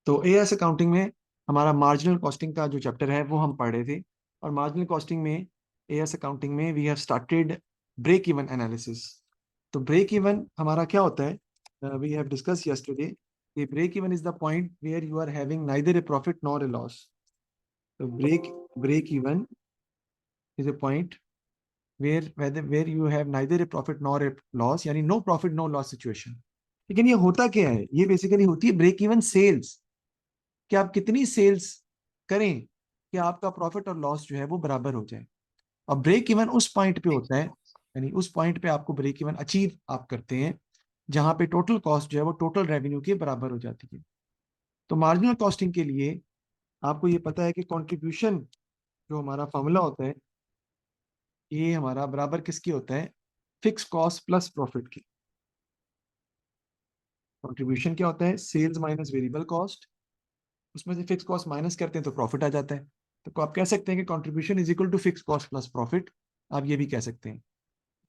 तो as accounting में हमारा मार्जिनल कॉस्टिंग का जो चैप्टर है वो हम पढ़ रहे थे। और मार्जिनल कॉस्टिंग में एएस अकाउंटिंग में we have started break even analysis. तो ब्रेक इवन हमारा क्या होता है, वी हैव डिस्कस यस्टरडे कि break even is the point where you are having neither a profit nor a loss. तो break even is a point where you have neither a profit nor a loss, यानी no profit no loss situation। लेकिन ये होता क्या है, ये basically होती है ब्रेक इवन सेल्स, कि आप कितनी सेल्स करें कि आपका प्रॉफिट और लॉस जो है वो बराबर हो जाए। और ब्रेक इवन उस पॉइंट पे होता है, यानी उस पॉइंट पे आपको ब्रेक इवन अचीव आप करते हैं जहां पे टोटल कॉस्ट जो है वो टोटल रेवेन्यू के बराबर हो जाती है। तो मार्जिनल कॉस्टिंग के लिए आपको ये पता है कि कंट्रीब्यूशन जो हमारा फॉर्मूला होता है, ये हमारा बराबर किसकी होता है, फिक्स कॉस्ट प्लस प्रॉफिट की। कंट्रीब्यूशन क्या होता है, सेल्स माइनस वेरिएबल कॉस्ट, उसमें से फिक्स कॉस्ट माइनस करते हैं तो प्रॉफिट आ जाता है। तो आप कह सकते हैं कि contribution is equal to fix cost plus profit. आप ये भी कह सकते हैं।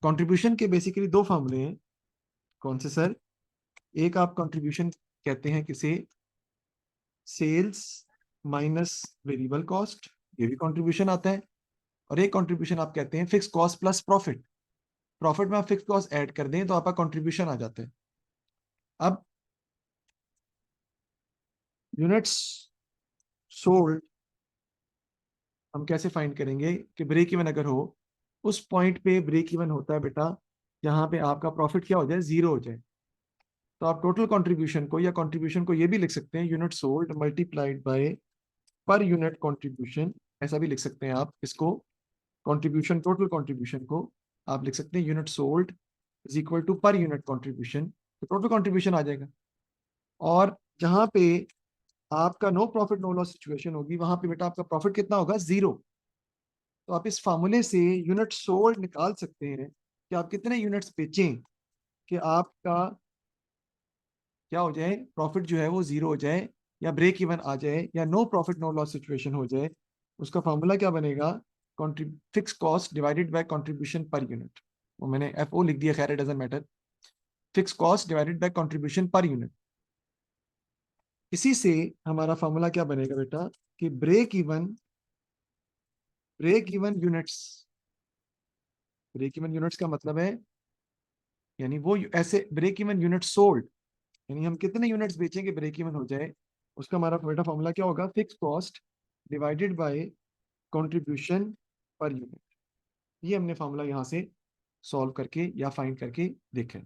कंट्रीब्यूशन के बेसिकली दो फार्मूले हैं। कौन से सर? एक आप कंट्रीब्यूशन कहते हैं किसे, सेल्स माइनस वेरिएबल कॉस्ट, ये भी कंट्रीब्यूशन आता है। और एक कंट्रीब्यूशन आप कहते हैं fix cost plus profit. Profit में आप फिक्स कॉस्ट ऐड कर दें तो आपका कंट्रीब्यूशन आ जाता है। अब यूनिट्स सोल्ड हम कैसे फाइंड करेंगे कि ब्रेक इवन अगर हो, उस पॉइंट पे ब्रेक इवन होता है बेटा जहां पे आपका प्रॉफिट क्या हो जाए, जीरो हो जाए। तो आप टोटल कंट्रीब्यूशन को या कंट्रीब्यूशन को ये भी लिख सकते हैं यूनिट सोल्ड मल्टीप्लाइड बाय पर यूनिट कंट्रीब्यूशन, ऐसा भी लिख सकते हैं आप इसको। कंट्रीब्यूशन, टोटल कंट्रीब्यूशन को आप लिख सकते हैं unit sold is equal to per unit contribution, तो टोटल कंट्रीब्यूशन आ जाएगा। और जहां पे आपका no profit no loss situation होगी वहां पे बेटा आपका प्रॉफिट कितना होगा, जीरो। तो आप इस फार्मूले से यूनिट सोल्ड निकाल सकते हैं कि आप कितने यूनिट्स बेचें कि आपका क्या हो जाए, प्रॉफिट जो है वो जीरो हो जाए या ब्रेक इवन आ जाए या no profit no loss situation हो जाए। उसका फार्मूला क्या बनेगा, fix cost divided by contribution per unit. वो मैंने एफ ओ लिख दिया, खैर it doesn't matter. Fix cost divided by contribution per unit. इसी से हमारा फार्मूला क्या बनेगा बेटा कि break even units, break even units का मतलब है यानी वो ऐसे ब्रेक इवन यूनिट सोल्ड, यानी हम कितने यूनिट्स बेचेंगे ब्रेक इवन हो जाए, उसका हमारा बेटा फॉर्मूला क्या होगा, fix cost divided by contribution per unit. ये हमने फॉर्मूला यहां से सॉल्व करके या फाइंड करके देखा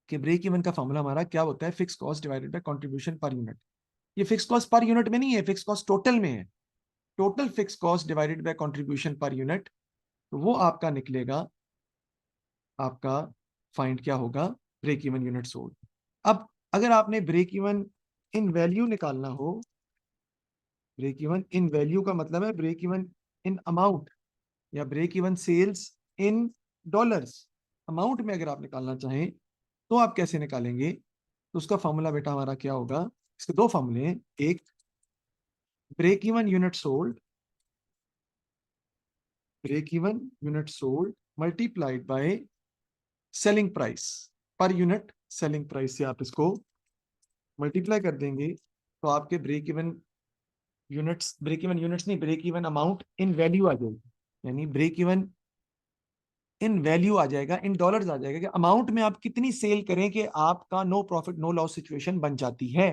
कि ब्रेक इवन का फॉर्मूला हमारा क्या होता है, fix cost divided by contribution per unit. ये फिक्स कॉस्ट पर यूनिट में नहीं है, फिक्स कॉस्ट टोटल में है। Total fix cost divided by contribution per unit, तो वो आपका निकलेगा, आपका फाइंड क्या होगा, ब्रेक इवन यूनिट सोल्ड। अब अगर आपने ब्रेक इवन इन वैल्यू निकालना हो, ब्रेक इवन इन वैल्यू का मतलब है ब्रेक इवन इन अमाउंट या break even sales in dollars, amount में अगर आप निकालना चाहें तो आप कैसे निकालेंगे। तो उसका फॉर्मूला बेटा हमारा क्या होगा, इसके दो फॉर्मूले हैं। एक break even unit sold, break even unit sold multiplied by selling price per unit, selling price से आप इसको मल्टीप्लाई कर देंगे तो आपके ब्रेक इवन यूनिट्स नहीं, break even amount in value आ जाएगी। यानी ब्रेक इवन इन वैल्यू आ जाएगा, इन डॉलर्स आ जाएगा कि अमाउंट में आप कितनी सेल करें कि आपका no profit no loss situation बन जाती है।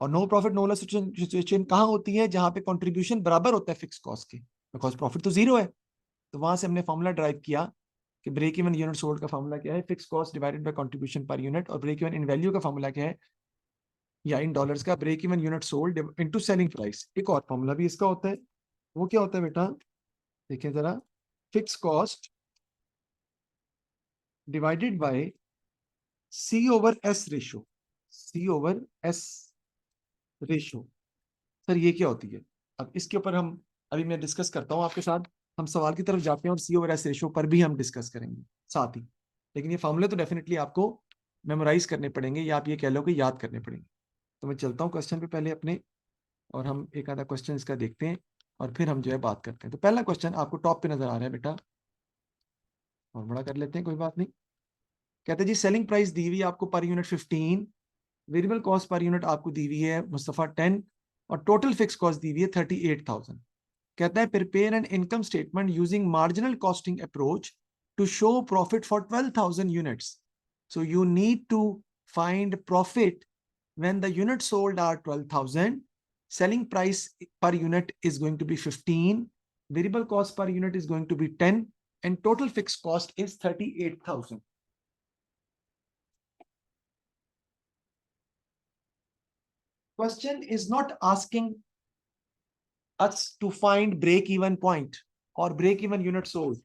और no profit no loss situation कहां होती है, जहां पे कंट्रीब्यूशन बराबर होता है फिक्स कॉस्ट के, बिकॉज प्रॉफिट तो जीरो है। तो वहां से हमने फॉर्मूला ड्राइव किया कि ब्रेक इवन यूनिट सोल्ड का फॉर्मूला क्या है, fix cost divided by contribution per unit. और ब्रेक इवन इन वैल्यू का फॉर्मूला क्या है, या इन डॉलर्स का, break even unit sold into selling price. एक और फॉर्मूला भी इसका होता है, वो क्या होता है बेटा, देखिए जरा, fix cost divided by C over S ratio, C over S ratio. Sir ये क्या होती है, अब इसके ऊपर हम अभी मैं डिस्कस करता हूं आपके साथ। हम सवाल की तरफ जाते हैं और सी ओवर एस रेशो पर भी हम डिस्कस करेंगे साथ ही। लेकिन ये फॉर्मूले तो डेफिनेटली आपको मेमोराइज करने पड़ेंगे या आप ये कह लो कि याद करने पड़ेंगे। तो मैं चलता हूँ क्वेश्चन पे पहले अपने, और हम एक आधा क्वेश्चन इसका देखते हैं और फिर हम जो है बात करते हैं। तो पहला क्वेश्चन आपको टॉप पे नजर आ रहा है बेटा, और बड़ा कर लेते हैं, कोई बात नहीं। कहते हैं जी सेलिंग प्राइस दी हुई आपको per unit 15, variable cost per unit आपको दी हुई है मुस्तफा 10 और टोटल फिक्स कॉस्ट दी हुई है 38,000। कहता है prepare an income statement using marginal costing approach to show profit for 12,000 units. So you need to find profit when the units sold are 12,000, selling price per unit is going to be 15, variable cost per unit is going to be 10, and total fixed cost is 38,000. Question is not asking us to find break even point or break even unit sold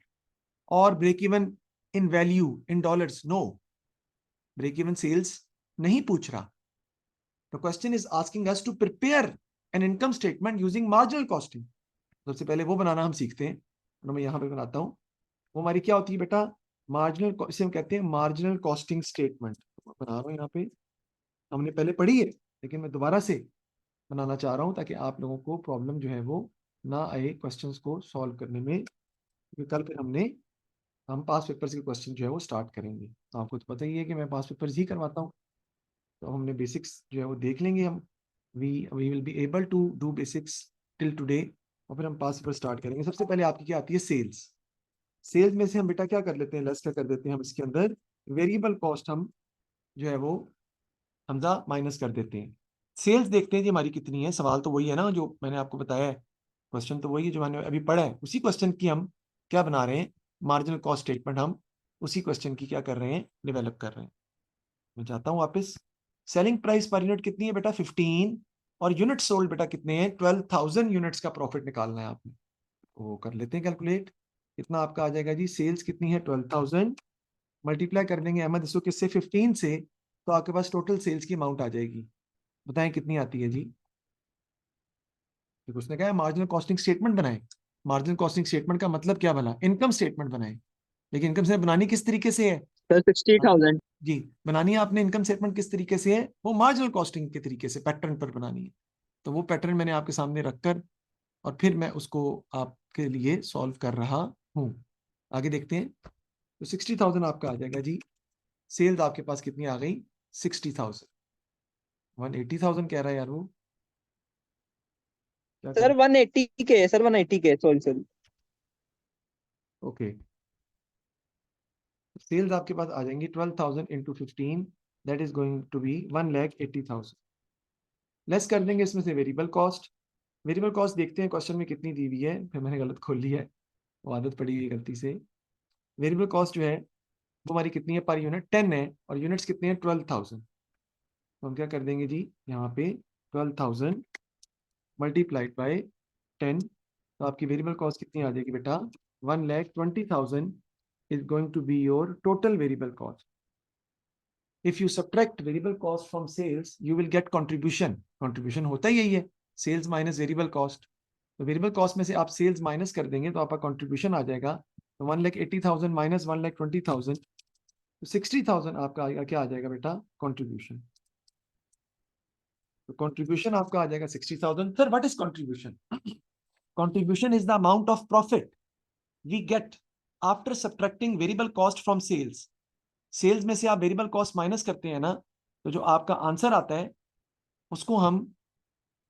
or break even in value in dollars. No, break even sales नहीं पूछ रहा. The question is asking us to prepare an income statement using marginal costing. सबसे पहले वो बनाना हम सीखते हैं, तो मैं यहाँ पे बनाता हूँ. वो हमारी क्या होती है बेटा, मार्जिनल, इसे हम कहते हैं मार्जिनल कॉस्टिंग स्टेटमेंट. बना रहा हूँ यहाँ पे, हमने पहले पढ़ी है लेकिन मैं दोबारा से बनाना चाह रहा हूँ ताकि आप लोगों को प्रॉब्लम जो है वो ना आए क्वेश्चंस को सॉल्व करने में, क्योंकि कल फिर हम पास पेपर्स के क्वेश्चन जो है वो स्टार्ट करेंगे. तो आपको तो पता ही है कि मैं पास पेपर्स ही करवाता हूँ, तो हमने बेसिक्स जो है वो देख लेंगे. हम we will be able to do basics till today और फिर हम पास पेपर स्टार्ट करेंगे. सबसे पहले आपकी क्या आती है, सेल्स. सेल्स में से हम बेटा क्या कर लेते हैं, लेस क्या कर देते हैं हम, इसके अंदर वेरिएबल कॉस्ट हम जो है वो हमजा माइनस कर देते हैं. सेल्स देखते हैं जी हमारी कितनी है. सवाल तो वही है ना जो मैंने आपको बताया है, क्वेश्चन तो वही है जो मैंने अभी पढ़ा है. उसी क्वेश्चन की हम क्या बना रहे हैं, मार्जिनल कॉस्ट स्टेटमेंट. हम उसी क्वेश्चन की क्या कर रहे हैं, डेवलप कर रहे हैं. मैं चाहता हूँ वापस, सेलिंग प्राइस पर यूनिट कितनी है बेटा 15, और यूनिट सोल्ड बेटा कितने हैं 12,000 यूनिट्स का प्रॉफिट निकालना है आपने. वो कर लेते हैं कैलकुलेट. कितना आपका आ जाएगा जी, सेल्स कितनी है 12,000, मल्टीप्लाई कर देंगे अहमद इसको किससे, 15 से, तो आपके पास टोटल सेल्स की अमाउंट आ जाएगी. बताएं कितनी आती है जी. देखो उसने कहा मार्जिनल कॉस्टिंग स्टेटमेंट बनाए. मार्जिनल कॉस्टिंग स्टेटमेंट का मतलब क्या बना, इनकम स्टेटमेंट बनाए. लेकिन इनकम स्टेटमेंट बनानी किस तरीके से है सर 60,000। जी, बनानी है आपने इनकम स्टेटमेंट किस तरीके से है, वो मार्जिनल कॉस्टिंग के तरीके से पैटर्न पर बनानी है. तो वो पैटर्न मैंने आपके सामने रखकर और फिर मैं उसको आपके लिए सॉल्व कर रहा हूँ. आगे देखते हैं. तो 60,000 आपका आ जाएगा जी. सेल्स आपके पास कितनी आ गई, 60,000. 180,000 कह रहा है यार वो, क्या सर करें. 180 के है, सर 180 के, सॉरी सॉरी। ओके, सेल्स आपके पास आ जाएंगी 12,000 into 15, that is going to be 1,80,000. Less कर देंगे इसमें से वेरिएबल कॉस्ट. वेरिएबल कॉस्ट देखते हैं क्वेश्चन में कितनी दी हुई है, फिर मैंने गलत खोल ली है, वो आदत पड़ी हुई है गलती से. वेरिएबल कॉस्ट जो है वो हमारी कितनी है, पर यूनिट 10 है, और यूनिट्स कितने हैं 12,000. तो हम क्या कर देंगे जी, यहाँ पे 12,000 मल्टीप्लाइड बाय 10, तो आपकी वेरिएबल कॉस्ट कितनी आ जाएगी बेटा, 1,20,000 is going to be your total variable cost. If you subtract variable cost from sales, you will get contribution. Contribution होता ही यही है, sales minus variable cost. तो वेरिएबल कॉस्ट में से आप सेल्स माइनस कर देंगे तो आपका कंट्रीब्यूशन आ जाएगा. तो 1,80,000 माइनस 1,20,000, तो 60,000 आपका आएगा, क्या आ जाएगा बेटा, कंट्रीब्यूशन. तो कंट्रीब्यूशन आपका आ जाएगा 60,000. Sir what is contribution, contribution is the amount of profit we get after subtracting variable cost from sales. Sales में से आप वेरिएबल कॉस्ट माइनस करते हैं ना, तो जो आपका आंसर आता है उसको हम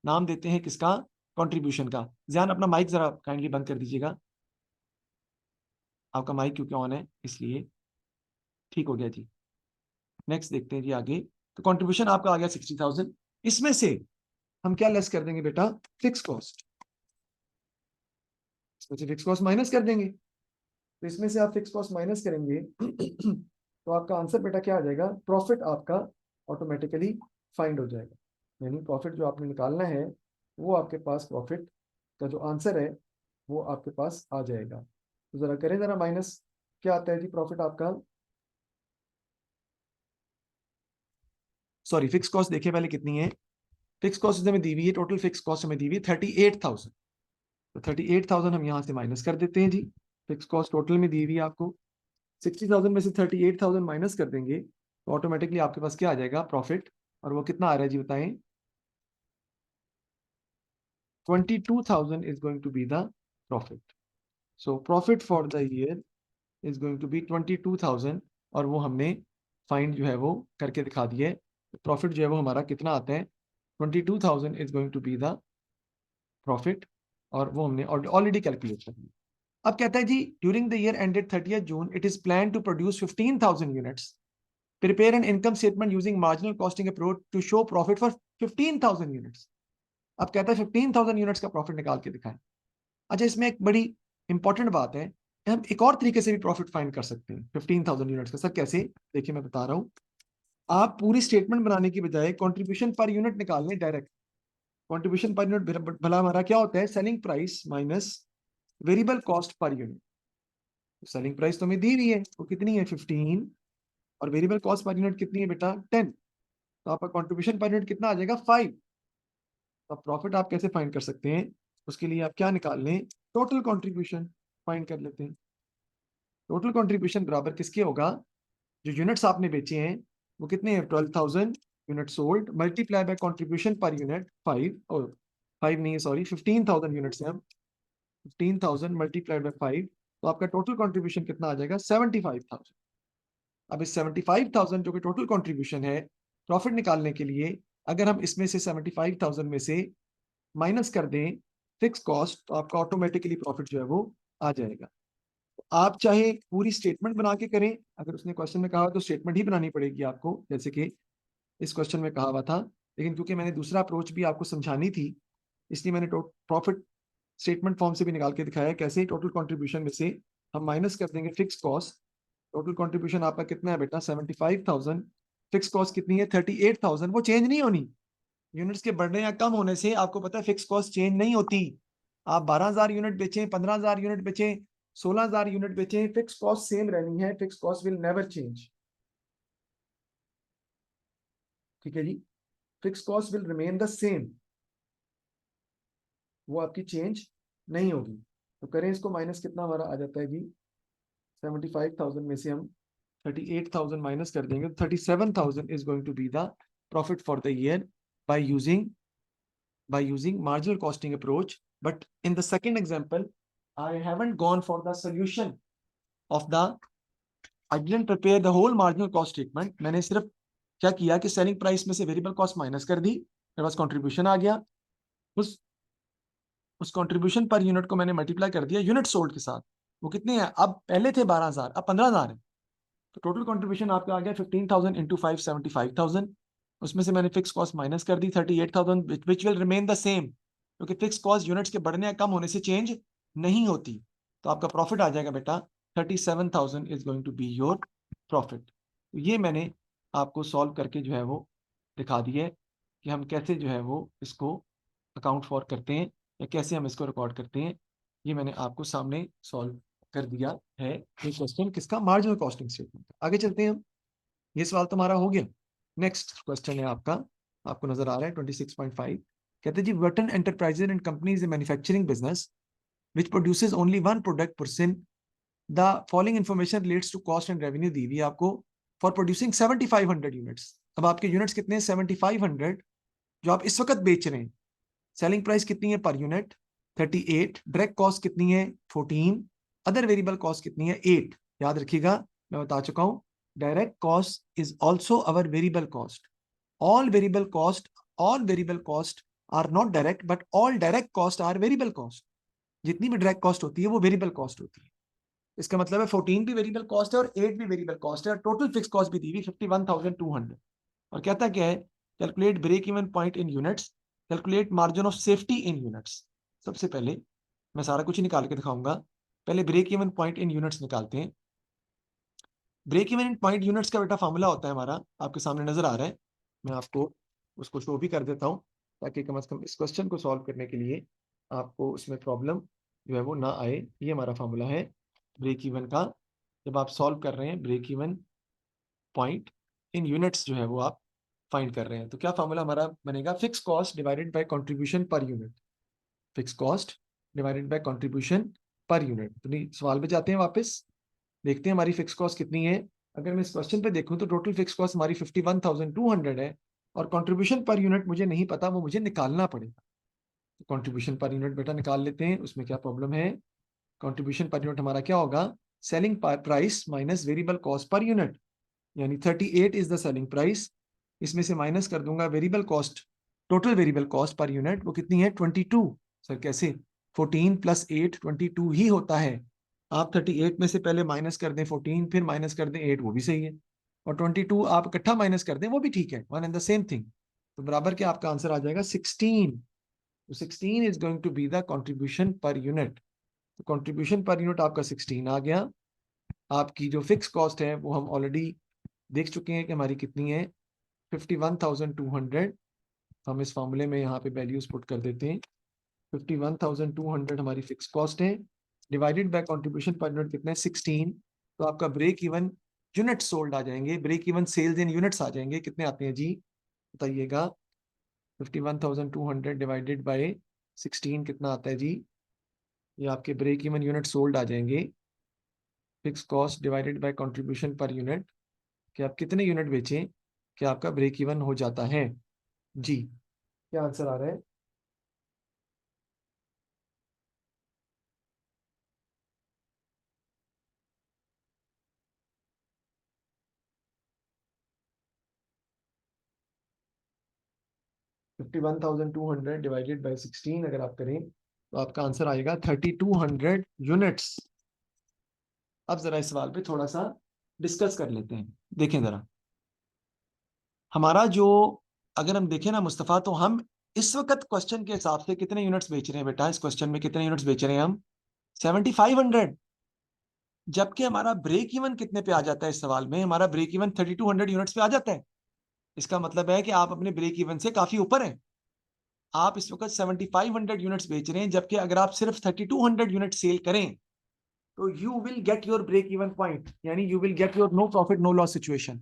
नाम देते हैं किसका, कंट्रीब्यूशन का. ध्यान, अपना माइक जरा काइंडली बंद कर दीजिएगा, आपका माइक क्योंकि ऑन है इसलिए. ठीक हो गया जी. नेक्स्ट देखते हैं जी आगे. तो कंट्रीब्यूशन आपका आ गया 60,000. इसमें से हम क्या लेस कर देंगे बेटा, फिक्स कॉस्ट. इसमें से फिक्स कॉस्ट माइनस कर देंगे. तो इसमें से आप फिक्स कॉस्ट माइनस करेंगे तो आपका आंसर बेटा क्या आ जाएगा, प्रॉफिट आपका ऑटोमेटिकली फाइंड हो जाएगा. यानी प्रॉफिट जो आपने निकालना है वो आपके पास, प्रॉफिट का जो आंसर है वो आपके पास आ जाएगा. तो जरा करें जरा माइनस, क्या आता है जी प्रॉफिट आपका, सॉरी फिक्स कॉस्ट देखिए पहले कितनी है. फिक्स कॉस्ट हमें दी हुई है, टोटल फिक्स कॉस्ट हमें दी हुई है 38,000. तो 38,000 हम यहाँ से माइनस कर देते हैं जी. फिक्स कॉस्ट टोटल में दी हुई है आपको, 60,000 में से 38,000 माइनस कर देंगे तो ऑटोमेटिकली आपके पास क्या आ जाएगा, प्रॉफिट. और वो कितना आ रहा है जी बताएं, 22,000 is going to be the profit. So profit for the year is going to be 22,000, और वो हमने फाइंड जो है वो करके दिखा दिए. प्रॉफिट जो है वो हमारा कितना आता है, 22,000 is going to be the profit, और वो हमने ऑलरेडी कैलकुलेट कर लिया। अब कहता है जी during the year ended 30th June it is plan to produce 15,000 units, prepare an income statement using marginal costing approach to show profit for 15,000 units. अब कहता है 15,000 यूनिट्स का प्रॉफिट निकाल के दिखाएं। अच्छा, इसमें एक बड़ी इंपॉर्टेंट बात है, हम एक और तरीके से भी प्रॉफिट फाइंड कर सकते हैं 15,000 यूनिट्स का। सर कैसे? देखिए मैं बता रहा हूं। आप पूरी स्टेटमेंट बनाने की बजाय कंट्रीब्यूशन पर यूनिट निकाल लें डायरेक्ट। कंट्रीब्यूशन पर यूनिट भला हमारा क्या होता है, selling price minus variable cost per unit. Selling price तो हमें दी हुई है, वो कितनी है 15, और वेरिएबल कॉस्ट पर यूनिट कितनी है बेटा 10, तो आपका कंट्रीब्यूशन पर यूनिट कितना आ जाएगा 5। तो प्रॉफिट आप कैसे फाइंड कर सकते हैं, उसके लिए आप क्या निकाल लें, टोटल कंट्रीब्यूशन फाइंड कर लेते हैं। टोटल कंट्रीब्यूशन बराबर किसके होगा, जो यूनिट्स आपने बेचे हैं वो कितने हैं, 12,000 unit sold multiply by contribution per unit 5, और 5 नहीं है सॉरी 15,000 यूनिट्स हैं, 15,000 मल्टीप्लाइड बाय 5, तो आपका टोटल कंट्रीब्यूशन कितना आ जाएगा 75,000। अब इस 75,000 जो कि टोटल कंट्रीब्यूशन है, प्रॉफिट निकालने के लिए अगर हम इसमें से 75,000 में से माइनस कर दें फिक्स कॉस्ट, तो आपका ऑटोमेटिकली प्रॉफिट जो है वो आ जाएगा। आप चाहे पूरी स्टेटमेंट बना के करें, अगर उसने क्वेश्चन में कहा तो स्टेटमेंट ही बनानी पड़ेगी आपको, जैसे कि इस क्वेश्चन में कहा हुआ था, लेकिन क्योंकि मैंने दूसरा अप्रोच भी आपको समझानी थी, इसलिए मैंने प्रॉफिट स्टेटमेंट फॉर्म से भी निकाल के दिखाया है कैसे। टोटल कंट्रीब्यूशन में से हम माइनस कर देंगे फिक्स कॉस्ट। टोटल कंट्रीब्यूशन आपका कितना है बेटा 75,000, फिक्स कॉस्ट कितनी है 38,000, वो चेंज नहीं होनी। यूनिट्स के बढ़ने या कम होने से आपको पता है फिक्स कॉस्ट चेंज नहीं होती। आप 12,000 यूनिट बेचें, 15,000 यूनिट बेचें, 16,000 यूनिट बेचें, फिक्स कॉस्ट सेम रहनी है, fix cost will never change. ठीक है जी, fix cost will remain the same, वो आपकी चेंज नहीं होगी। तो करें इसको माइनस, कितना हमारा आ जाता है जी, 75,000 में से हम 38,000 माइनस कर देंगे, 37,000 is going to be the profit for the year by using marginal costing approach. But in the second example, I haven't gone for the solution of the, I didn't prepare the whole marginal cost statement. मैंने सिर्फ क्या किया कि selling price में से variable cost minus कर दी, मेरे पास contribution आ गया, उस कंट्रीब्यूशन पर यूनिट को मैंने मल्टीप्लाई कर दिया यूनिट सोल्ड के साथ। वो कितने हैं, अब पहले थे 12,000, अब 15,000 है, तो टोटल कंट्रीब्यूशन आपका आ गया 15,000 इंटू 5 75,000। उसमें से मैंने फिक्स कॉस्ट माइनस कर दी 38,000 which will remain the same, क्योंकि फिक्स कॉस्ट यूनिट्स के बढ़ने या कम होने से चेंज नहीं होती। तो आपका प्रॉफिट आ जाएगा बेटा 37,000 is going to be your profit. ये मैंने आपको सॉल्व करके जो है वो दिखा दिया है कि हम कैसे जो है वो इसको अकाउंट फॉर करते हैं, या कैसे हम इसको रिकॉर्ड करते हैं। ये मैंने आपको सामने सॉल्व कर दिया है ये क्वेश्चन किसका, मार्जिनल कॉस्टिंग स्टेटमेंट। आगे चलते हैं हम, ये सवाल तुम्हारा हो गया। नेक्स्ट क्वेश्चन है आपका, आपको नजर आ रहा है 26.5, कहते हैं जी Wharton enterprises and companies in manufacturing business which produces only one product person, the following information relates to cost and revenue दी हुई है आपको for producing 7,500 units। अब आपके यूनिट्स कितने हैं 7,500 जो आप इस वक्त बेच रहे हैं। सेलिंग प्राइस कितनी है पर यूनिट 38, डायरेक्ट कॉस्ट कितनी है 14, अदर वेरिएबल कॉस्ट कितनी है 8। याद रखिएगा मैं बता चुका हूं, direct cost is also our variable cost. All variable cost are not direct, but all direct cost are variable cost. जितनी भी डायरेक्ट कॉस्ट होती है वो वेरिएबल कॉस्ट होती है। इसका मतलब है 14 भी वेरिएबल कॉस्ट है और 8 भी वेरिएबल कॉस्ट है, और टोटल फिक्स कॉस्ट भी दी हुई 51,200। और कहता क्या है, calculate break even point in units, calculate margin of safety in units. सबसे पहले मैं सारा कुछ ही निकाल के दिखाऊंगा, पहले break even point in units निकालते हैं। Break even in point units का बेटा फॉर्मूला होता है हमारा, आपके सामने नजर आ रहा है, मैं आपको उसको शो भी कर देता हूं, ताकि कम से कम इस क्वेश्चन को सॉल्व करने के लिए आपको उसमें प्रॉब्लम जो है वो ना आए। ये हमारा फॉर्मूला है ब्रेक इवन का, जब आप सॉल्व कर रहे हैं break even point in units जो है वो आप फाइंड कर रहे हैं, तो क्या फॉर्मूला हमारा बनेगा, fix cost divided by contribution per unit. Fix cost divided by contribution per unit. तो नहीं, सवाल पे जाते हैं वापस, देखते हैं हमारी फिक्स कॉस्ट कितनी है। अगर मैं इस क्वेश्चन पे देखूं तो टोटल फिक्स कॉस्ट हमारी 51,200 है, और कंट्रीब्यूशन पर यूनिट मुझे नहीं पता, वो मुझे निकालना पड़ेगा। तो कंट्रीब्यूशन पर यूनिट बेटा निकाल लेते हैं, उसमें क्या प्रॉब्लम है। कंट्रीब्यूशन पर यूनिट हमारा क्या होगा, selling price minus variable cost per unit, यानी 38 इज द सेलिंग प्राइस इसमें से माइनस कर दूंगा variable cost, total variable cost per unit, वो कितनी है 22। सर कैसे, 14 + 8 22 ही होता है। आप 38 में से पहले माइनस कर दें 14, फिर माइनस कर दें 8, वो भी सही है। और 22 आप इकट्ठा माइनस कर दें, वो भी ठीक है, one and the same thing. तो बराबर के आपका आंसर आ जाएगा 16। तो 16 is going to be the contribution per unit. तो कॉन्ट्रीब्यूशन पर यूनिट आपका 16 आ गया। आपकी जो फिक्स कॉस्ट है वो हम ऑलरेडी देख चुके हैं कि हमारी कितनी है, 51,200। हम इस फॉर्मूले में यहाँ पे वैल्यूज पुट कर देते हैं। 51,200 हमारी फिक्स कॉस्ट है, divided bye contribution per unit कितना है 16। तो आपका ब्रेक इवन यूनिट सोल्ड आ जाएंगे, break even sales in units आ जाएंगे। कितने आते हैं जी बताइएगा, 51,200 डिवाइडेड बाय 16 कितना आता है जी, ये आपके ब्रेक इवन यूनिट सोल्ड आ जाएंगे। Fix cost divided by contribution per unit, कि आप कितने यूनिट बेचें कि आपका ब्रेक इवन हो जाता है जी। क्या आंसर आ रहा है? Fifty one thousand two hundred divided by 16 अगर आप करें तो आपका आंसर आएगा 3200 यूनिट्स। अब जरा इस सवाल पे थोड़ा सा डिस्कस कर लेते हैं। देखें जरा हमारा जो, अगर हम देखें ना मुस्तफ़ा, तो हम इस वक्त क्वेश्चन के हिसाब से कितने यूनिट्स बेच रहे हैं बेटा, इस क्वेश्चन में कितने यूनिट्स बेच रहे हैं हम, 7500। जबकि हमारा ब्रेक इवन कितने पे आ जाता है, इस सवाल में हमारा ब्रेक इवन 3200 यूनिट्स पे आ जाता है। इसका मतलब है कि आप अपने ब्रेक इवन से काफी ऊपर हैं। आप इस वक्त 7500 यूनिट्स बेच रहे हैं, जबकि अगर आप सिर्फ 3200 यूनिट सेल करें तो you will get your break even point, यानी you will get your no profit no loss situation.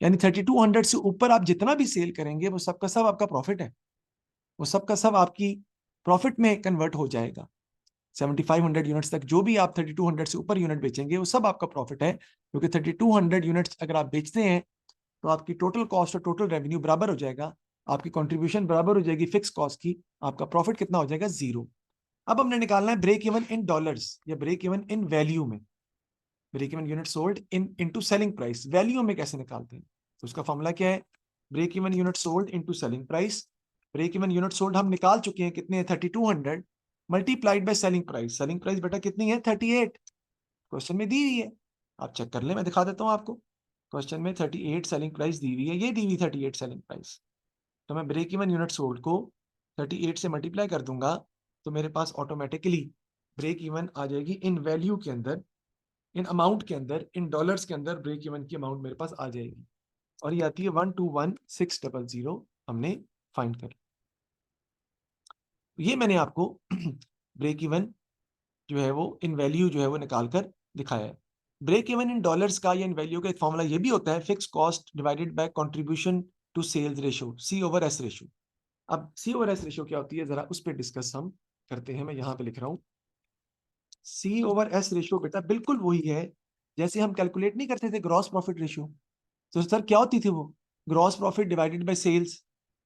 यानी 3200 से ऊपर आप जितना भी सेल करेंगे वो सबका सब आपका प्रॉफिट है, वो सबका सब आपकी प्रॉफिट में कन्वर्ट हो जाएगा। 7500 यूनिट्स तक जो भी आप 3200 से ऊपर यूनिट बेचेंगे वो सब आपका प्रॉफिट है, क्योंकि 3200 यूनिट्स अगर आप बेचते हैं तो आपकी टोटल कॉस्ट और टोटल रेवेन्यू बराबर हो जाएगा, आपकी कंट्रीब्यूशन बराबर हो जाएगी फिक्स कॉस्ट की, आपका प्रॉफिट कितना हो जाएगा, 0। अब हमने निकालना है ब्रेक इवन इन डॉलर्स या ब्रेक इवन इन वैल्यू में। Break even unit sold in into selling price, value में कैसे निकालते हैं, तो उसका फॉर्मूला क्या है, break even unit sold into selling price. Break even unit sold हम निकाल चुके हैं, कितने हैं 3200 multiplied by selling price. Selling price बेटा कितनी है 38, क्वेश्चन में दी हुई है, आप चेक कर लें, मैं दिखा देता हूं आपको। क्वेश्चन में 38 सेलिंग प्राइस दी हुई है, ये दी हुई 38 सेलिंग प्राइस। तो मैं ब्रेक इवन यूनिट सोल्ड को 38 से मल्टीप्लाई कर दूंगा तो मेरे पास ऑटोमेटिकली ब्रेक इवन आ जाएगी इन वैल्यू के अंदर, इन अमाउंट के अंदर, इन डॉलर्स के अंदर ब्रेक इवन की अमाउंट मेरे पास आ जाएगी, और ये आती है 121,600 हमने फाइंड कर। ये मैंने आपको ब्रेक इवन जो है वो इन वैल्यू जो है वो निकाल कर दिखाया है। ब्रेक इवन इन डॉलर्स का या इन वैल्यू का एक फॉर्मूला ये भी होता है, fix cost divided by contribution to sales ratio, C/S ratio. अब C/S रेशियो क्या होती है, जरा उस पर डिस्कस हम करते हैं। मैं यहाँ पे लिख रहा हूँ C/S रेशियो बेटा बिल्कुल वही है जैसे हम कैलकुलेट नहीं करते थे ग्रॉस प्रॉफिट रेशियो। तो सर क्या होती थी वो, gross profit divided by sales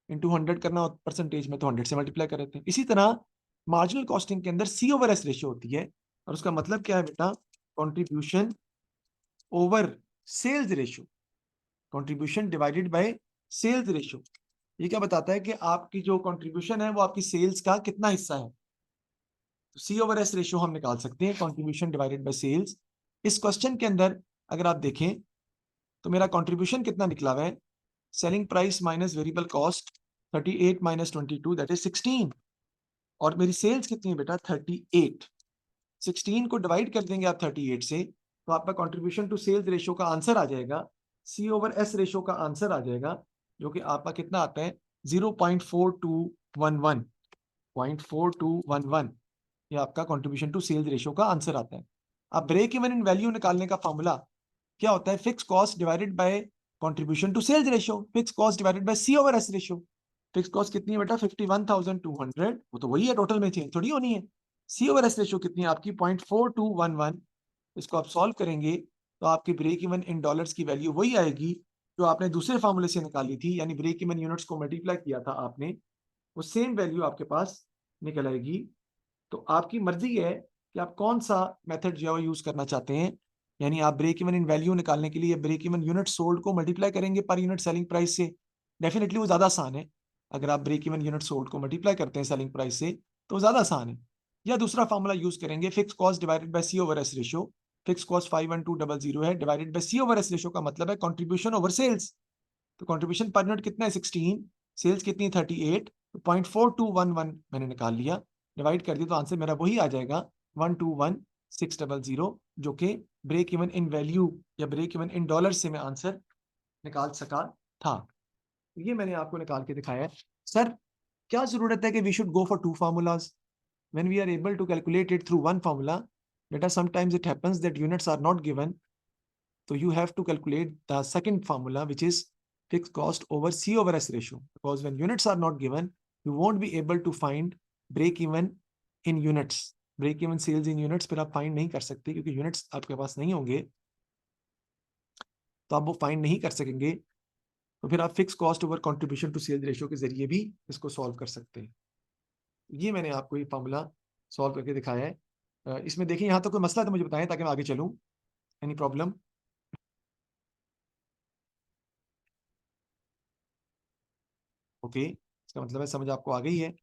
into 100 करना परसेंटेज में, तो 100 से मल्टीप्लाई कर रहे थे। इसी तरह मार्जिनल कॉस्टिंग के अंदर C/S रेशियो होती है, और उसका मतलब क्या है बेटा, contribution over sales ratio, contribution divided by sales ratio. ये क्या बताता है कि आपकी जो कंट्रीब्यूशन है वो आपकी सेल्स का कितना हिस्सा है। तो C/S रेशियो हम निकाल सकते हैं, कंट्रीब्यूशन डिवाइडेड बाय सेल्स। इस क्वेश्चन के अंदर अगर आप देखें तो मेरा कंट्रीब्यूशन कितना निकला हुआ है, selling price minus variable cost 38 minus 22 that is 16, और मेरी सेल्स कितनी है बेटा 38। 16 को डिवाइड कर देंगे आप 38 से तो आपका कंट्रीब्यूशन टू सेल्स रेशियो का आंसर आ जाएगा, C/S रेशियो का आंसर आ जाएगा, जो कि आपका कितना आता है 0.4211, 0.4211, ये आपका कंट्रीब्यूशन टू सेल्स रेशियो का आंसर आता है। अब ब्रेक इवन इन वैल्यू निकालने का फॉर्मूला क्या होता है, fix cost divided by contribution to sales ratio, fix cost divided by C/S ratio. Fix cost कितनी है बेटा 51,200, वो तो वही है, टोटल में चेंज थोड़ी होनी है। C/S रेशियो कितनी है आपकी 0.4211, इसको आप सॉल्व करेंगे तो आपकी ब्रेक इवन इन डॉलर्स की वैल्यू वही आएगी जो आपने दूसरे फॉर्मूले से निकाली थी, यानी ब्रेक इवन यूनिट्स को मल्टीप्लाई किया था आपने, वो सेम वैल्यू आपके पास निकल आएगी। तो आपकी मर्जी है कि आप कौन सा मेथड जो है यूज करना चाहते हैं, यानी आप ब्रेक इवन इन वैल्यू निकालने के लिए ब्रेक इवन यूनिट सोल्ड को मल्टीप्लाई करेंगे पर यूनिट सेलिंग प्राइस से। डेफिनेटली वो ज्यादा आसान है। अगर आप ब्रेक इवन यूनिट सोल्ड को मल्टीप्लाई करते हैं सेलिंग प्राइस से तो ज्यादा आसान है। या दूसरा फॉर्मूला यूज करेंगे, fix cost divided by C over S ratio. Fix cost 51200 है, divided by C over S ratio का मतलब है कंट्रीब्यूशन ओवर सेल्स। तो कंट्रीब्यूशन पर यूनिट कितना है 16, सेल्स कितनी 38, तो 0.4211 मैंने निकाल लिया, डिवाइड कर दिया तो आंसर मेरा वही आ जाएगा 121600, जो कि ब्रेक इवन इन वैल्यू या ब्रेक इवन इन डॉलर से मैं आंसर निकाल सका था। ये मैंने आपको निकाल के दिखाया है। सर क्या जरूरत है कि we should go for two formulas when we are able to calculate it through one formula? That is, sometimes it happens that units are not given, so you have to calculate the second formula, which is fixed cost over C over S ratio, because when units are not given you won't be able to find break even in units, break even sales in units फिर आप find नहीं कर सकते क्योंकि units आपके पास नहीं होंगे, तो आप वो find नहीं कर सकेंगे। तो फिर आप fix cost over contribution to sales ratio के जरिए भी इसको सॉल्व कर सकते हैं। ये मैंने आपको ये फॉर्मूला सॉल्व करके दिखाया है। इसमें देखिए यहाँ तो कोई मसला तो मुझे बताएं ताकि मैं आगे चलूं। Any problem? ओके, इसका मतलब है समझ आपको आ गई है।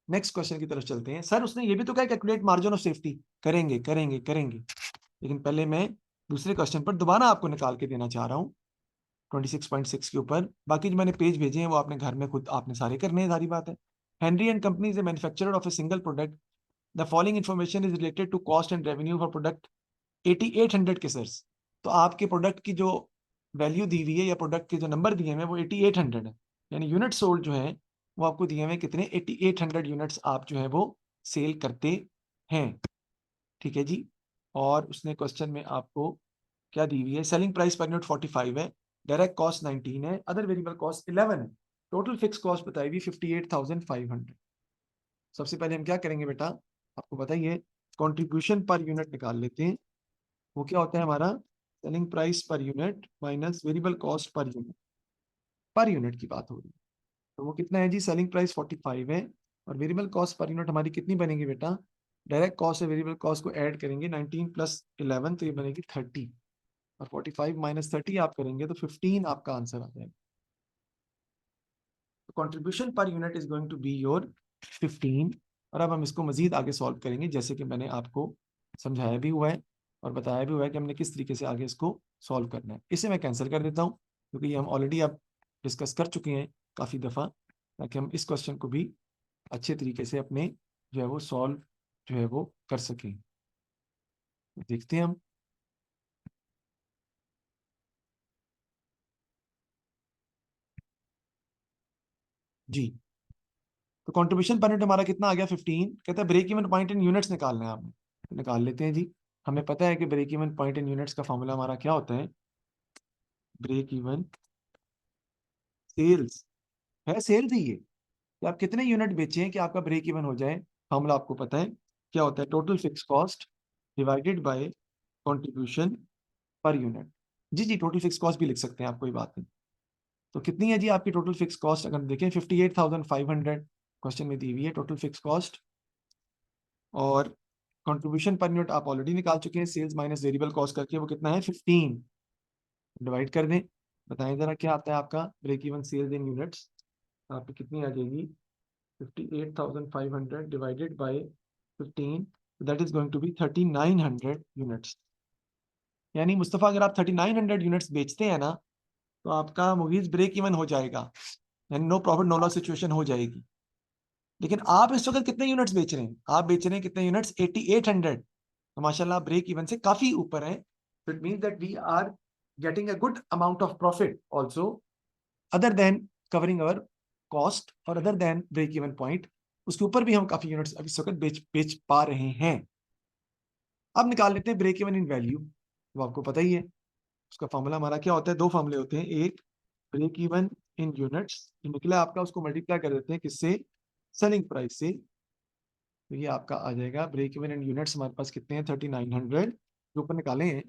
नेक्स्ट क्वेश्चन की तरफ चलते हैं। सर उसने ये भी तो कहा कैलकुलेट मार्जिन ऑफ सेफ्टी, करेंगे करेंगे करेंगे, लेकिन पहले मैं दूसरे क्वेश्चन पर दोबारा आपको निकाल के देना चाह रहा हूँ 26.6 के ऊपर। बाकी जो मैंने पेज भेजे हैं वो आपने घर में खुद आपने सारे करने हैं, सारी बात है। Henry and company is a manufacturer of a single product, the following information is related to cost and revenue for product 8800 के सर्स। तो आपके प्रोडक्ट की जो वैल्यू दी हुई है या प्रोडक्ट के जो नंबर दिए हुए हैं वो 8800 है, यानी यूनिट सोल्ड जो है वो आपको दिए हुए हैं कितने, 8800 यूनिट्स आप जो है वो सेल करते हैं। ठीक है जी। और उसने क्वेश्चन में आपको क्या दी हुई है, सेलिंग प्राइस पर यूनिट 45 है, डायरेक्ट कॉस्ट 19 है, अदर वेरिएबल कॉस्ट 11 है, टोटल फिक्स कॉस्ट बताई हुई 58,500। सबसे पहले हम क्या करेंगे बेटा, आपको बताइए, कॉन्ट्रीब्यूशन पर यूनिट निकाल लेते हैं। वो क्या होता है हमारा, selling price per unit minus variable cost per unit, per unit की बात हो रही है। तो वो कितना है जी, सेलिंग प्राइस 45 है और वेरिएबल कॉस्ट पर यूनिट हमारी कितनी बनेगी बेटा, डायरेक्ट कॉस्ट और वेरिएबल कॉस्ट को ऐड करेंगे 19 प्लस 11 तो ये बनेगी 30, और 45 माइनस 30 आप करेंगे तो 15 आपका आंसर आ जाएगा। तो contribution per unit is going to be your 15। और अब हम इसको मजीद आगे सॉल्व करेंगे जैसे कि मैंने आपको समझाया भी हुआ है और बताया भी हुआ है कि हमने किस तरीके से आगे इसको सॉल्व करना है। इसे मैं कैंसिल कर देता हूँ क्योंकि ये हम ऑलरेडी अब डिस्कस कर चुके हैं काफ़ी दफ़ा, ताकि हम इस क्वेश्चन को भी अच्छे तरीके से अपने जो है वो सॉल्व जो है वो कर सकें। देखते हैं हम। जी, तो कंट्रीब्यूशन पर यूनिट हमारा कितना आ गया 15। कहता है break even point in units निकालना है आपने, तो निकाल लेते हैं जी। हमें पता है कि break even point in units का फॉर्मूला हमारा क्या होता है, ब्रेक इवन सेल्स है, सेल्स ही है कि आप कितने यूनिट बेचे हैं कि आपका ब्रेक इवन हो जाए। फॉर्मूला आपको पता है क्या होता है, total fix cost divided by contribution per unit. जी जी, टोटल फिक्स कॉस्ट भी लिख सकते हैं आप, कोई बात नहीं। तो कितनी है जी आपकी टोटल फिक्स कॉस्ट, अगर देखें 58,500 क्वेश्चन में दी हुई है टोटल फिक्स कॉस्ट, और कंट्रीब्यूशन पर यूनिट आप ऑलरेडी निकाल चुके हैं, सेल्स माइनस वेरिएबल कॉस्ट करके वो कितना है 15, डिवाइड कर दें। बताएं जरा क्या आता है आपका break even sales in units, आपकी कितनी आ जाएगी 58,500 divided by 15, that is going to be 3900 units. यानी मुस्तफ़ा अगर आप 3900 यूनिट्स बेचते हैं ना तो आपका मुगीज ब्रेक इवन हो जाएगा, यानी no profit no loss situation हो जाएगी। लेकिन आप इस वक्त कितने यूनिट्स बेच रहे हैं, आप बेच रहे हैं कितने यूनिट्स 8800, तो माशाल्लाह ब्रेक इवन से काफी ऊपर है। तो it means that we are getting a good amount of profit also, other than covering our cost और other than break even point, उसके ऊपर भी हम काफी यूनिट्स अभी इस वक्त बेच बेच पा रहे हैं। अब निकाल लेते हैं ब्रेक इवन इन वैल्यू। वो आपको पता ही है, उसका फॉर्मूला हमारा क्या होता है, दो फॉर्मूले होते हैं, एक ब्रेक इवन इन यूनिट्स निकला आपका, उसको मल्टीप्लाई कर देते हैं किससे, सेलिंग प्राइस से। तो ये आपका आ जाएगा ब्रेक इवन इन यूनिट्स हमारे पास कितने हैं 3900, जो ऊपर निकाले हैं,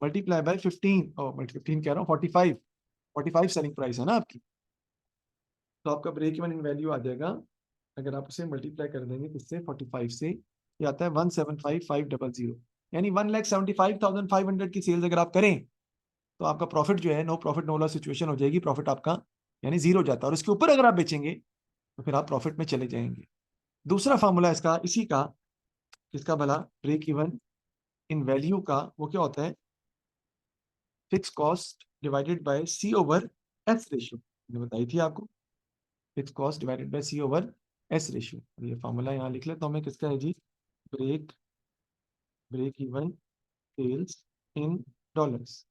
मल्टीप्लाई बाय 15, और 15 कह रहा हूँ 45, 45 सेलिंग प्राइस है ना आपकी। तो आपका ब्रेक इवन इन वैल्यू आ जाएगा, अगर आप उसे मल्टीप्लाई कर देंगे किससे 45 से, ये आता है 175500, यानी 1,75,500 की सेल्स अगर आप करें तो आपका प्रॉफिट जो है no profit no loss situation हो जाएगी, प्रॉफिट आपका यानी जीरो हो जाता है, और इसके ऊपर अगर आप बेचेंगे तो फिर आप प्रॉफिट में चले जाएंगे। दूसरा फॉर्मूला इसका इसी का, इसका भला ब्रेक इवन इन वैल्यू का, वो क्या होता है, fix cost divided by C over S ratio, मैंने बताई थी आपको, fix cost divided by C over S ratio. ये फॉर्मूला यहाँ लिख लेता हूँ मैं, किसका है जी, break break even sales in dollars.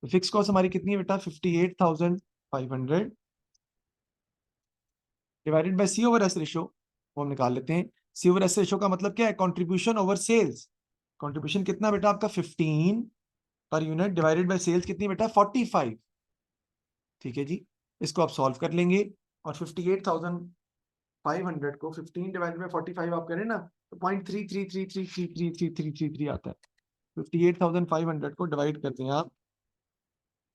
तो फिक्स कॉस्ट हमारी कितनी है बेटा, 58,500 divided by C over S ratio, वो हम निकाल लेते हैं। सी ओवर एस रेशियो का मतलब क्या है, कंट्रीब्यूशन ओवर सेल्स। कंट्रीब्यूशन कितना बेटा आपका 15 per unit, divided by sales कितनी बेटा 45। ठीक है जी, इसको आप सॉल्व कर लेंगे और 58,500 को 15 डिवाइडेड बाय 45 आप करें ना तो 0.33333333 आता है। 58,500 को डिवाइड करते हैं आप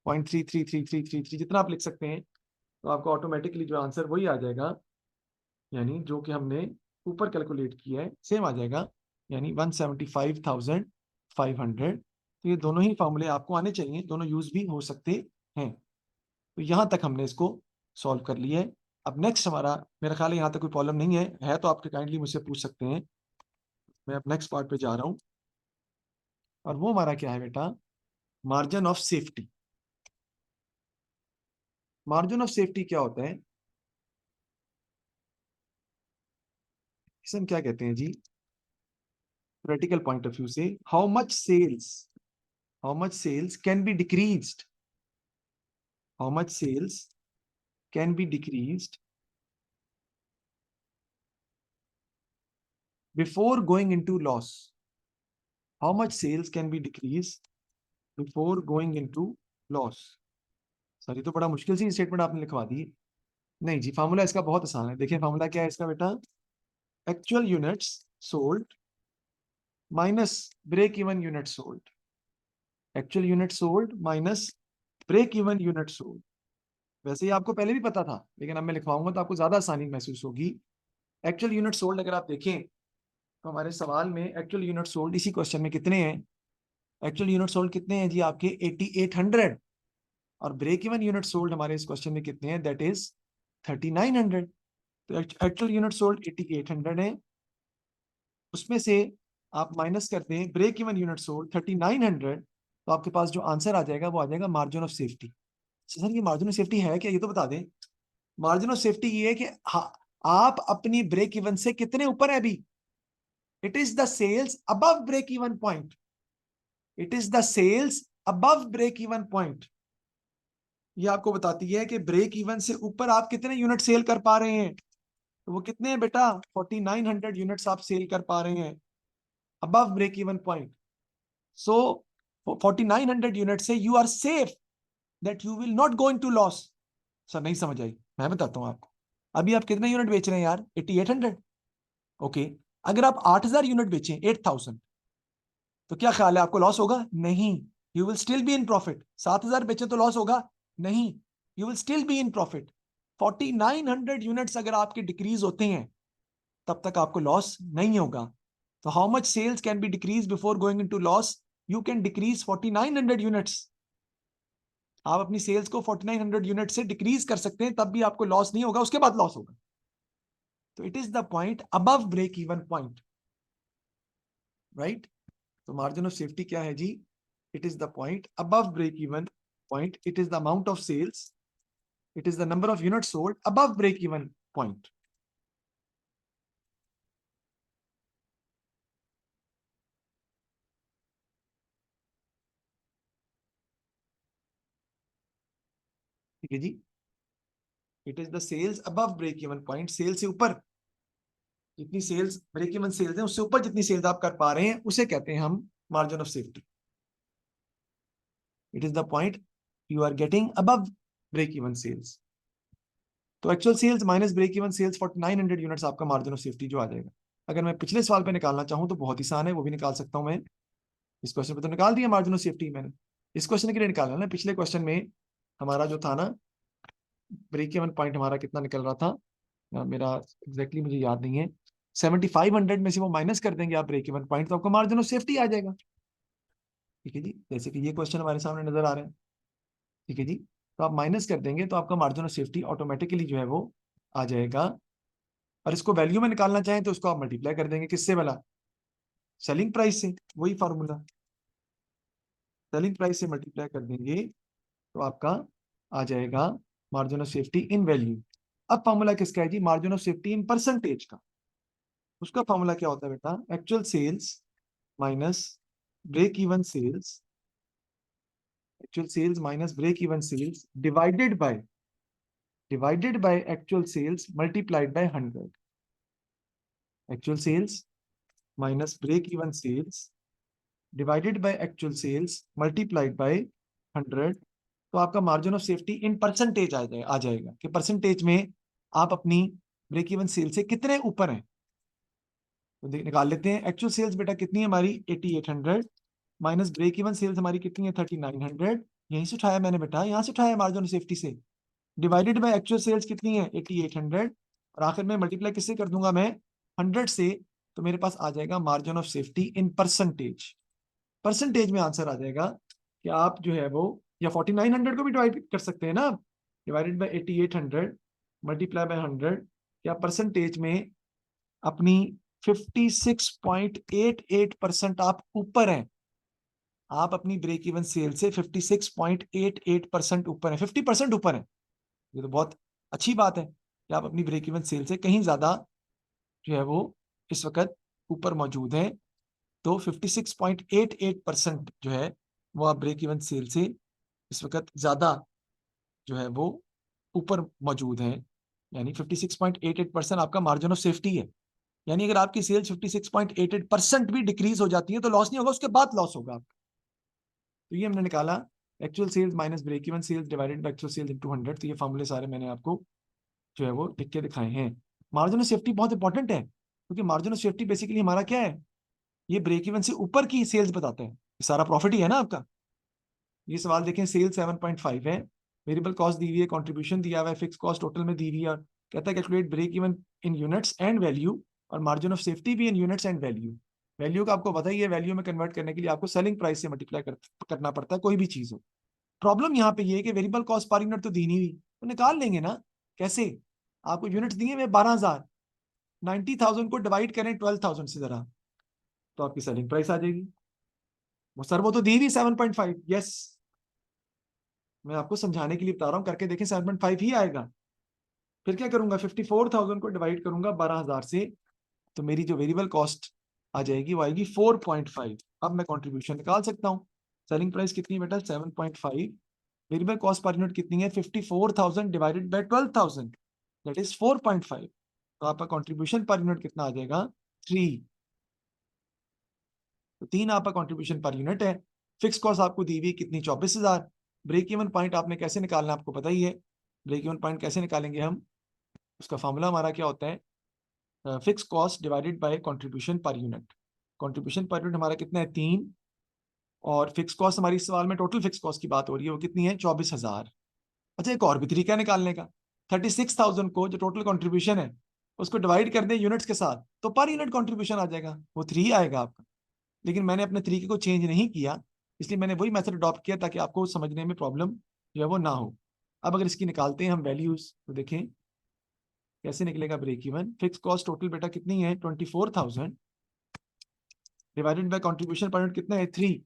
0.333333, जितना आप लिख सकते हैं, तो आपको ऑटोमेटिकली जो आंसर वही आ जाएगा, यानी जो कि हमने ऊपर कैलकुलेट किया है सेम आ जाएगा, यानी 175,500। तो ये दोनों ही फॉर्मूले आपको आने चाहिए, दोनों यूज भी हो सकते हैं। तो यहाँ तक हमने इसको सॉल्व कर लिया है। अब नेक्स्ट हमारा, मेरा ख्याल है यहाँ तक कोई प्रॉब्लम नहीं है तो आपके काइंडली मुझसे पूछ सकते हैं। मैं अब नेक्स्ट पार्ट पे जा रहा हूँ, और वो हमारा क्या है बेटा, margin of safety. Margin of safety क्या होता है, इसे हम क्या कहते हैं जी, प्रैक्टिकल पॉइंट ऑफ व्यू से, how much cells can be decreased, how much sales can be decreased before going into loss, how much sales can be decreased before going into loss। Sir ये तो बड़ा मुश्किल सी statement आपने लिखवा दी। नहीं जी, formula इसका बहुत आसान है, देखिए फार्मूला क्या है इसका बेटा, actual units sold minus break even unit sold, actual unit sold minus break even unit sold. वैसे ही आपको पहले भी पता था, लेकिन अब मैं लिखवाऊंगा तो आपको ज्यादा आसानी महसूस होगी। एक्चुअल यूनिट सोल्ड अगर आप देखें तो हमारे सवाल में एक्चुअल यूनिट सोल्ड इसी क्वेश्चन में कितने हैं, एक्चुअल यूनिट सोल्ड कितने हैं जी आपके 8800, और ब्रेक इवन यूनिट सोल्ड हमारे इस क्वेश्चन में कितने हैं, दैट इज 3900। तो एक्चुअल यूनिट सोल्ड 8800 है, उसमें से आप माइनस करते हैं ब्रेक इवन यूनिट सोल्ड 3900, तो आपके पास जो आंसर आ जाएगा वो आ जाएगा मार्जिन ऑफ सेफ्टी। सर ये मार्जिन ऑफ सेफ्टी है क्या, ये तो बता दें। मार्जिन ऑफ सेफ्टी ये है कि आप अपनी ब्रेक इवन से कितने ऊपर है अभी, it is the sales above break even point, it is the sales above break even point. ये आपको बताती है कि ब्रेक इवन से ऊपर आप कितने यूनिट सेल कर पा रहे हैं, तो वो कितने हैं बेटा 4900 यूनिट्स आप सेल कर पा रहे हैं above break even point. So 4900 unit से you are safe, that you will not go into loss. Sir नहीं समझ आई, मैं बताता हूं आपको। अभी आप कितने यूनिट बेच रहे हैं यार, 8800। ओके, अगर आप 8000 यूनिट बेचें, 8000, तो क्या ख्याल है आपको लॉस होगा, नहीं, you will still be in profit. 7000 बेचे तो लॉस होगा, नहीं, you will still be in profit. 4900 units अगर आपके डिक्रीज होते हैं तब तक आपको लॉस नहीं होगा। तो how much cells can be decrease before going into loss, you can decrease 4900 units. आप अपनी सेल्स को 4900 यूनिट से डिक्रीज कर सकते हैं, तब भी आपको लॉस नहीं होगा, उसके बाद लॉस होगा। तो it is the point above break even point, right. तो मार्जिन ऑफ सेफ्टी क्या है जी, it is the point above break even point, it is the amount of sales, it is the number of unit sold above break even point. ठीक है जी, it is the sales above break even point, sale से ऊपर जितनी sales, break even sales है उससे ऊपर जितनी सेल्स आप कर पा रहे हैं उसे कहते हैं हम margin of safety. It is the point you are getting above break even sales. तो actual sales minus break even sales 4900 units आपका मार्जिन ऑफ सेफ्टी जो आ जाएगा। अगर मैं पिछले सवाल पे निकालना चाहूं तो बहुत ही आसान है, वो भी निकाल सकता हूं मैं। इस क्वेश्चन पे तो निकाल दिया मार्जिन ऑफ सेफ्टी मैंने, इस क्वेश्चन के लिए निकालना ना। पिछले क्वेश्चन में हमारा जो था ना, ब्रेक इवन पॉइंट हमारा कितना निकल रहा था, मेरा एग्जैक्टली मुझे याद नहीं है, 7500 में से वो माइनस कर देंगे आप ब्रेक इवन पॉइंट, तो आपका मार्जिन ऑफ सेफ्टी आ जाएगा। ठीक है जी, जैसे कि ये क्वेश्चन हमारे सामने नजर आ रहे हैं। ठीक है जी, तो आप माइनस कर देंगे तो आपका मार्जिन ऑफ सेफ्टी ऑटोमेटिकली जो है वो आ जाएगा। और इसको वैल्यू में निकालना चाहें तो उसको आप मल्टीप्लाई कर देंगे किससे वाला, सेलिंग प्राइस से, वही फार्मूला, सेलिंग प्राइस से मल्टीप्लाई कर देंगे तो आपका आ जाएगा margin of safety in value. अब फार्मूला किसका है जी, margin of safety in percentage का। उसका फार्मूला क्या होता है बेटा, actual sales minus break even sales, actual sales minus break even sales divided by actual sales multiplied by 100। Actual sales minus break even sales divided by actual sales multiplied by 100। तो आपका margin of safety in percentage आ जाएगा कि percentage में आप अपनी break even cell से कितने ऊपर हैं। तो निकाल लेते हैं, एक्चुअल सेल्स बेटा कितनी है हमारी 8800 माइनस ब्रेक इवन सेल्स हमारी कितनी है 3900, यहीं से उठाया मैंने बेटा, यहाँ से उठाया मार्जिन ऑफ सेफ्टी से, डिवाइडेड बाय एक्चुअल सेल्स कितनी है 8800, और आखिर में मल्टीप्लाई किससे कर दूंगा मैं 100 से, तो मेरे पास आ जाएगा margin of safety in percentage. Percentage में आंसर आ जाएगा कि आप जो है वो, या 4900 को भी डिवाइड कर सकते हैं ना, डिवाइडेड बाय 8800 मल्टीप्लाई बाय 100, या परसेंटेज में अपनी 56.88% आप ऊपर हैं। आप अपनी ब्रेक इवन सेल से 56.88% ऊपर है, 50% ऊपर है। ये तो बहुत अच्छी बात है कि आप अपनी ब्रेक इवन सेल से कहीं ज्यादा जो है वो इस वक्त ऊपर मौजूद है। तो 56.88% जो है वो आप ब्रेक इवन सेल से इस वक्त ज्यादा जो है वो ऊपर मौजूद है, यानी 56.88% आपका मार्जिन ऑफ सेफ्टी है। यानी अगर आपकी सेल्स 56.88% भी डिक्रीज हो जाती है तो लॉस नहीं होगा, उसके बाद लॉस होगा आपका। तो ये हमने निकाला, actual sales minus break even sales divided by actual sales into 100। तो ये फॉर्मूले सारे मैंने आपको जो है वो लिख के दिखाए हैं। मार्जिन ऑफ सेफ्टी बहुत इंपॉर्टेंट है, क्योंकि मार्जिन ऑफ सेफ्टी बेसिकली हमारा क्या है, ये ब्रेक इवन से ऊपर की सेल्स बताते हैं, सारा प्रॉफिट ही है ना आपका। ये सवाल देखें, सेल 7.5 है, वेरिएबल कॉस्ट दी हुई है, कंट्रीब्यूशन दिया हुआ है, फिक्स कॉस्ट टोटल में दी हुई है, और कहता है calculate break even in units and value, और मार्जिन ऑफ सेफ्टी भी in units and value. Value का आपको पता ही है, वैल्यू में कन्वर्ट करने के लिए आपको सेलिंग प्राइस से मल्टीप्लाई करना पड़ता है कोई भी चीज हो। प्रॉब्लम यहाँ पे ये है कि वेरिएबल कॉस्ट पर यूनिट तो दी नहीं हुई, तो निकाल लेंगे ना कैसे। आपको यूनिट्स दिए हुए 12,000, 90,000 को डिवाइड करें 12,000 से जरा, तो आपकी सेलिंग प्राइस आ जाएगी। वो सर वो तो दी हुई 7.5, यस, मैं आपको समझाने के लिए बता रहा हूँ, करके देखें 7.5 ही आएगा। फिर क्या करूंगा, 54,000 को डिवाइड करूंगा 12,000 से, तो मेरी जो वेरिएबल कॉस्ट आ जाएगी वो आएगी 4.5। अब मैं कंट्रीब्यूशन निकाल सकता हूँ। सेलिंग प्राइस कितनी है बेटा 7.5, वेरिएबल कॉस्ट पर यूनिट कितनी है 54,000 डिवाइडेड बाय 12,000, दैट इज 4.5। तो आपका कंट्रीब्यूशन पर यूनिट कितना आ जाएगा 3। तो 3 आपका कंट्रीब्यूशन पर यूनिट है। फिक्स कॉस्ट आपको दी हुई कितनी 24,000। ब्रेक इवन पॉइंट आपने कैसे निकालना आपको पता ही है, ब्रेक इवन पॉइंट कैसे निकालेंगे हम, उसका फॉर्मूला हमारा क्या होता है, fix cost divided by contribution per unit. Contribution per unit हमारा कितना है 3, और फिक्स कॉस्ट हमारी इस सवाल में टोटल फिक्स कॉस्ट की बात हो रही है वो कितनी है 24,000। अच्छा एक और भी तरीका है निकालने का, 36,000 को जो टोटल कंट्रीब्यूशन है उसको डिवाइड कर दें यूनिट्स के साथ, तो पर यूनिट कंट्रीब्यूशन आ जाएगा, वो 3 आएगा आपका। लेकिन मैंने अपने तरीके को चेंज नहीं किया, इसलिए मैंने वही मेथड अडॉप्ट किया ताकि आपको समझने में प्रॉब्लम जो है वो ना हो। अब अगर इसकी निकालते हैं हम वैल्यूज, तो देखें कैसे निकलेगा break even. Fix cost total बेटा कितनी है 24,000 divided by contribution per unit कितना है 3,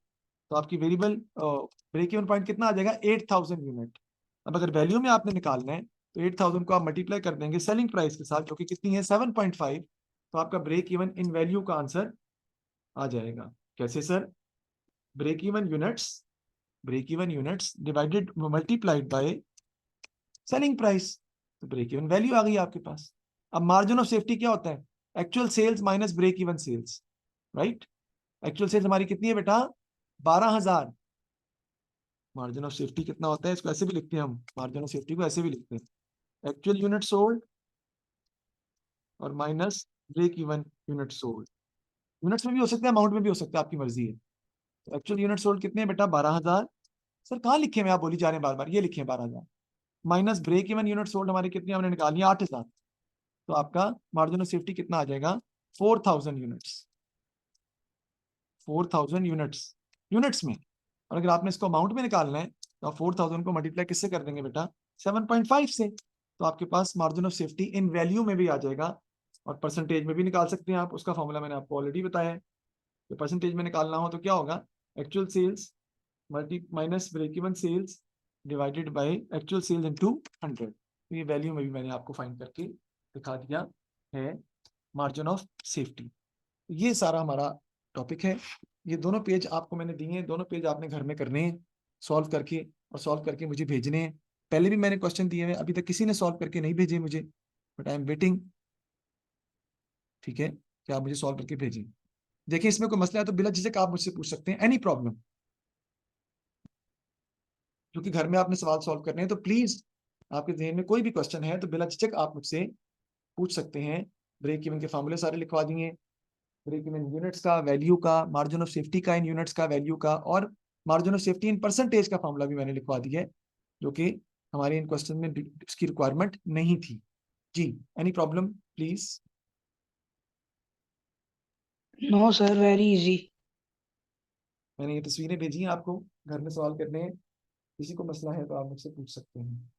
तो आपकी वेरिएबल ब्रेक इवन पॉइंट कितना आ जाएगा 8,000 यूनिट। अब अगर वैल्यू में आपने निकालना है तो 8,000 को आप मल्टीप्लाई कर देंगे सेलिंग प्राइस के साथ जो कि कितनी है 7.5, तो आपका ब्रेक इवन इन वैल्यू का आंसर आ जाएगा। कैसे sir, break even units divided multiplied by selling price, तो ब्रेक इवन वैल्यू आ गई आपके पास। अब मार्जिन ऑफ सेफ्टी क्या होता है, actual sales minus break even sales, right. Actual sales हमारी कितनी है बेटा 12,000, मार्जिन ऑफ सेफ्टी कितना होता है, इसको ऐसे भी लिखते हैं हम, मार्जिन ऑफ सेफ्टी को ऐसे भी लिखते हैं, एक्चुअल यूनिट सोल्ड और minus break even unit sold. Units में भी हो सकता है, अमाउंट में भी हो सकता है, आपकी मर्जी है। तो एक्चुअल यूनिट सोल्ड कितने हैं बेटा 12,000। सर कहाँ लिखे हैं आप बोली जा रहे हैं बार बार, ये लिखे हैं 12,000 minus break even unit sold हमारी कितनी हमने निकाली 8,000, तो आपका मार्जिन ऑफ सेफ्टी कितना आ जाएगा 4000 यूनिट्स, 4000 यूनिट्स, यूनिट्स में। और अगर आपने इसको अमाउंट में निकालना है तो आप 4000 को मल्टीप्लाई किससे कर देंगे बेटा, 7.5 से। तो आपके पास margin of safety in value में भी आ जाएगा, और परसेंटेज में भी निकाल सकते हैं आप, उसका फॉर्मूला मैंने आपको ऑलरेडी बताया है। तो परसेंटेज में निकालना हो तो क्या होगा, actual sales multi minus break even sales divided by actual sales into 100। तो ये वैल्यू में भी मैंने आपको फाइंड करके दिखा दिया है मार्जिन ऑफ सेफ्टी। ये सारा हमारा टॉपिक है। ये दोनों पेज आपको मैंने दिए हैं, दोनों पेज आपने घर में करने हैं सॉल्व करके, और सॉल्व करके मुझे भेजने हैं। पहले भी मैंने क्वेश्चन दिए हैं, अभी तक किसी ने सॉल्व करके नहीं भेजे मुझे, बट आई एम वेटिंग। ठीक है, कि आप मुझे सॉल्व करके भेजें। देखिए इसमें कोई मसला है तो बिला झिझक आप मुझसे पूछ सकते हैं, एनी प्रॉब्लम। क्योंकि घर में आपने सवाल सॉल्व करने हैं तो प्लीज आपके जहन में कोई भी क्वेश्चन है तो बिला झिझक आप मुझसे पूछ सकते हैं। ब्रेक इवन के फॉर्मूले सारे लिखवा दिए, ब्रेक इवन यूनिट्स का, वैल्यू का, मार्जिन ऑफ सेफ्टी का इन यूनिट्स का, वैल्यू का, और margin of safety in percentage का फॉर्मूला भी मैंने लिखवा दिया है, जो कि हमारे इन क्वेश्चन में इसकी रिक्वायरमेंट नहीं थी। जी, any problem please. No sir, very easy. मैंने ये तस्वीरें भेजी हैं आपको, घर में सवाल करने हैं, किसी को मसला है तो आप मुझसे पूछ सकते हैं।